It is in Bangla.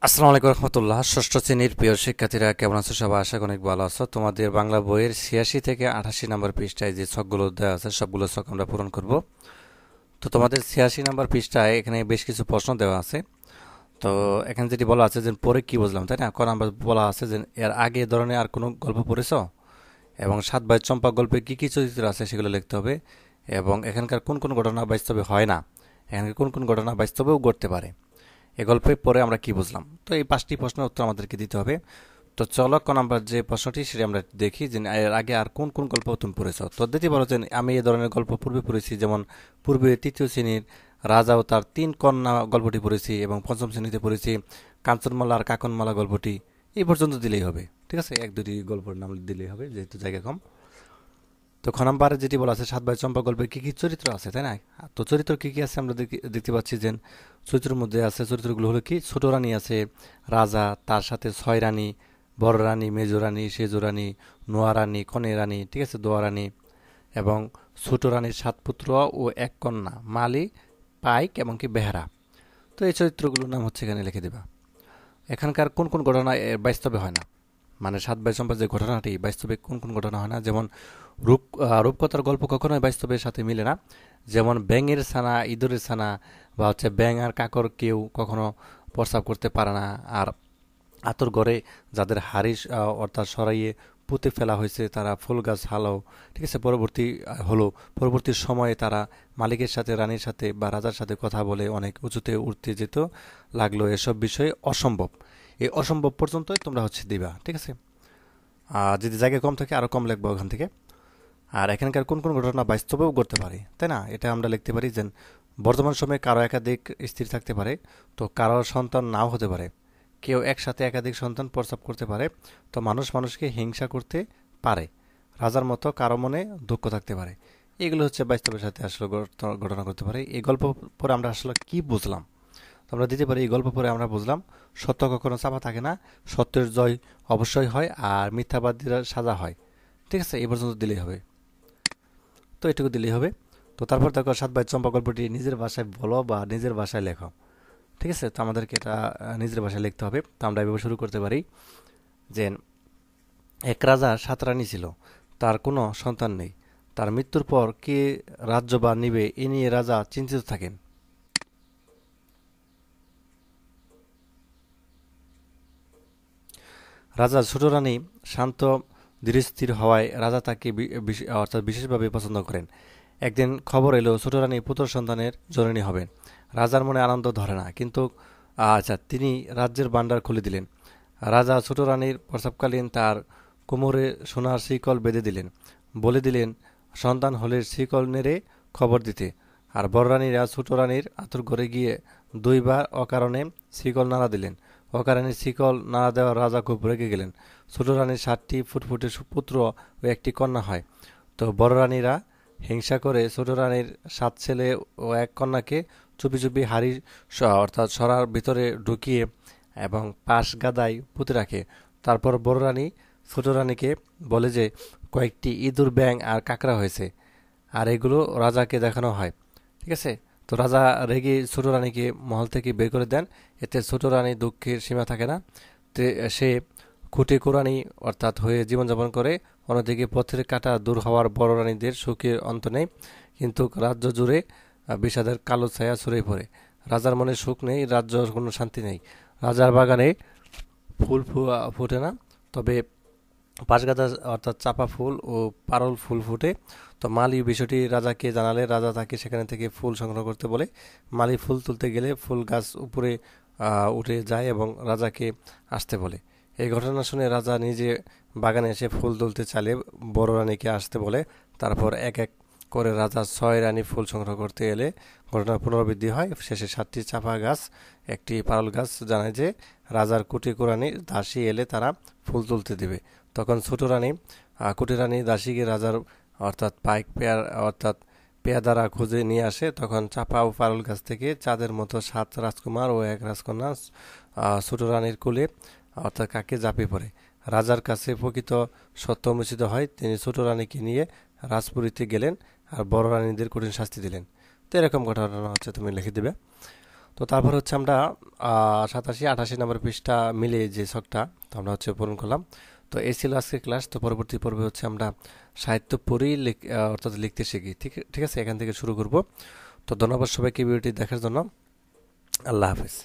আসসালামু আলাইকুম রহমতুল্লাহ। ষষ্ঠ শ্রেণীর প্রিয় শিক্ষার্থীরা কেমন আছো? সবাই আশা করি অনেক ভালো আছো। তোমাদের বাংলা বইয়ের ৮৬ থেকে ৮৮ নম্বর পৃষ্ঠায় যে ছকগুলো দেওয়া আছে সবগুলো ছক আমরা পূরণ করব। তো তোমাদের ৮৬ নম্বর পৃষ্ঠায় এখানে বেশ কিছু প্রশ্ন দেওয়া আছে। তো এখানে যেটি বলা আছে যে পরে কি বুঝলাম, তাই না? কারণ আমরা বলা আছে যে এর আগে এ ধরনের আর কোনো গল্প পড়েছো, এবং সাত ভাই চম্পা গল্পে কি কি চরিত্র আছে সেগুলো লিখতে হবে, এবং এখানকার কোন কোন ঘটনা বাস্তবে হয় না, এখানকার কোন কোন ঘটনা বাস্তবেও ঘটতে পারে। এ গল্পে পরে আমরা কি বুঝলাম? তো এই ৫টি প্রশ্নের উত্তর আমাদেরকে দিতে হবে। তো চলো ক নাম্বার যে প্রশ্নটি সেটা আমরা দেখি যে এর আগে আর কোন কোন গল্প তুমি পড়েছ। তো দিতে পারো যে আমি এই ধরনের গল্প পূর্বে পড়েছি, যেমন পূর্বে তৃতীয় শ্রেণীর রাজা ও তার তিন কন্যা গল্পটি পড়েছি, এবং পঞ্চম শ্রেণীতে পড়েছি কাঞ্চনমালা আর কাকনমালা গল্পটি। এই পর্যন্ত দিলেই হবে, ঠিক আছে? এক দুটি গল্পের নাম দিলেই হবে যেহেতু জায়গা কম। তো খ নাম্বারে যেটি বলা আছে সাত ভাই চম্পা গল্পে কি কি চরিত্র আছে, তাই না? তো চরিত্র কি কি আছে আমরা দেখতে পাচ্ছি যে চরিত্রের মধ্যে আছে, চরিত্রগুলো হলো কি, ছোট রানী আছে, রাজা, তার সাথে ছয় রানী, বড় রানী, মেজ রানী, সেজ রানী, নোয়া রানী, কনে রানী, ঠিক আছে, দোয়া রানী, এবং ছোট রানীর সাত পুত্র ও এক কন্যা, মালি, পাইক এবং কি বেহারা। তো এই চরিত্রগুলোর নাম হচ্ছে এখানে লিখে দেবা। এখানকার কোন কোন ঘটনা বাস্তবে হয় না, মানে সাত ভাই চম্পা যে ঘটনাটি বাস্তবে কোন কোন ঘটনা হয় না, যেমন রূপকথার গল্প কখনোই বাস্তবের সাথে মিলে না। যেমন ব্যাঙের ছানা, ইঁদুরের ছানা, বা হচ্ছে ব্যাঙ আর কাকর কেউ কখনো প্রস্রাব করতে পারে না। আর আতর ঘরে যাদের হাড়ি অর্থাৎ সরাইয়ে পুঁতে ফেলা হয়েছে তারা ফুল গাছ হালো, ঠিক আছে, হলো পরবর্তী সময়ে তারা মালিকের সাথে, রানীর সাথে বা রাজার সাথে কথা বলে অনেক উঁচুতে উঠতে যেত লাগলো। এসব বিষয়ে অসম্ভব, এই অসম্ভব পর্যন্তই তোমরা হচ্ছে দিবা, ঠিক আছে? যদি জায়গা কম থাকে আরও কম লিখবো ওখান থেকে। আর এখানকার কোন কোন ঘটনা বাস্তবেও ঘটতে পারে, তাই না? এটা আমরা লিখতে পারি যে বর্তমান সময়ে কারো একাধিক স্ত্রী থাকতে পারে, তো কারো সন্তান নাও হতে পারে, কেউ একসাথে একাধিক সন্তান প্রসব করতে পারে, তো মানুষ মানুষকে হিংসা করতে পারে, রাজার মতো কারো মনে দুঃখ থাকতে পারে। এগুলো হচ্ছে বাস্তবের সাথে আসলে ঘটনা করতে পারে। এই গল্প পরে আমরা আসলে কি বুঝলাম? তো আমরা দিতে পারি এই গল্প পরে আমরা বুঝলাম সত্য কখনো চাপা থাকে না, সত্যের জয় অবশ্যই হয়, আর মিথ্যাবাদীরা সাজা হয়। ঠিক আছে, এই পর্যন্ত দিলেই হবে। তো এটুকু দিলেই হবে। তো তারপর দেখো সাত ভাই চম্পা গল্পটি নিজের ভাষায় বলো বা নিজের ভাষায় লেখো, ঠিক আছে? তো আমাদেরকে এটা নিজের ভাষায় লিখতে হবে। তো আমরা এভাবে শুরু করতে পারি যে এক রাজা সাত রানী ছিল, তার কোনো সন্তান নেই। তার মৃত্যুর পর কে রাজ্য বা নিবে এ নিয়ে রাজা চিন্তিত থাকেন। রাজা ছোট রানী শান্ত ধীরস্থির হওয়ায় রাজা তাকে অর্থাৎ বিশেষভাবে পছন্দ করেন। একদিন খবর এলো ছোট রানী পুত্র সন্তানের জননী হবেন। রাজার মনে আনন্দ ধরে না, কিন্তু তিনি রাজ্যের ভাণ্ডার খুলে দিলেন। রাজা ছোট রানীর প্রসবকালীন তার কোমরে সোনার শিকল বেঁধে দিলেন, বলে দিলেন সন্তান হলে শিকল নেড়ে খবর দিতে। আর বড় রানীরা ছোট রানীর আতুর ঘরে গিয়ে দুইবার অকারণে শিকল নাড়া দিলেন। অকারণে শিকল নাড়া দেওয়া রাজা খুব রেগে গেলেন। ছোট রানীর ৭টি ফুটফুটে পুত্র ও একটি কন্যা হয়। তো বড় রানীরা হিংসা করে ছোট রানীর ৭ ছেলে ও এক কন্যাকে চুপি চুপি হাড়ির অর্থাৎ সরার ভিতরে ঢুকিয়ে এবং পাশ গাদায় পুঁতে রাখে। তারপর বড় রানী ছোট রানীকে বলে যে কয়েকটি ইঁদুর, ব্যাঙ আর কাকড়া হয়েছে, আর এগুলো রাজাকে দেখানো হয়, ঠিক আছে? তো রাজা রেগে ছোট রানীকে মহল থেকে বের করে দেন। এতে ছোট রানী দুঃখের সীমা থাকে না। সে খুঁটি কোরানি অর্থাৎ হয়ে জীবনযাপন করে। অন্যদিকে পথের কাঁটা দূর হওয়ার বড় রানীদের সুখের অন্ত নেই, কিন্তু রাজ্য জুড়ে বিষাদের কালো ছায়া ছড়িয়ে পড়ে। রাজার মনে সুখ নেই, রাজ্য কোনো শান্তি নেই। রাজার বাগানে ফুল ফোটে না, তবে পাঁচগাদা অর্থাৎ চাপা ফুল ও পারল ফুল ফুটে। তো মালি বিষয়টি রাজাকে জানালে রাজা তাকে সেখানে থেকে ফুল সংগ্রহ করতে বলে। মালি ফুল তুলতে গেলে ফুল গাছ উপরে উঠে যায় এবং রাজাকে আসতে বলে। এই ঘটনা শুনে রাজা নিজে বাগানে এসে ফুল তুলতে চাইলে বড় রানীকে আসতে বলে। তারপর এক এক করে রাজা ৬ রানী ফুল সংগ্রহ করতে এলে ঘটনার পুনরাবৃত্তি হয়। শেষে ৭টি চাপা গাছ, একটি পারল গাছ জানায় যে রাজার কুটি কোরানি দাসী এলে তারা ফুল তুলতে দেবে। তখন ছোট রানী কুটি রানী দাসীকে রাজার অর্থাৎ পাইক পেয়ার অর্থাৎ পেয়াদারা খুঁজে নিয়ে আসে। তখন চাপা ও পারুল গাছ থেকে চাঁদের মতো ৭ রাজকুমার ও এক রাজকন্যা ছোট রানীর কোলে অর্থাৎ কাকে ঝাঁপিয়ে পড়ে। রাজার কাছে প্রকৃত সত্য উন্মোচিত হয়। তিনি ছোট রানীকে নিয়ে রাজপুরীতে গেলেন আর বড় রানীদের কঠিন শাস্তি দিলেন। তো এরকম ঘটনা হচ্ছে তুমি লিখে দেবে। তো তারপর হচ্ছে আমরা 87 88 নম্বর পৃষ্ঠা মিলে যে ছকটা তো আমরা হচ্ছে পূরণ করলাম। তো এই ছিল আজকের ক্লাস। তো পরবর্তী পর্বে হচ্ছে আমরা সাহিত্য পড়ি অর্থাৎ লিখতে শিখি। ঠিক ঠিক আছে, এখান থেকে শুরু করব। তো ধন্যবাদ সবাইকে ভিডিওটি দেখার জন্য। আল্লাহ হাফেজ।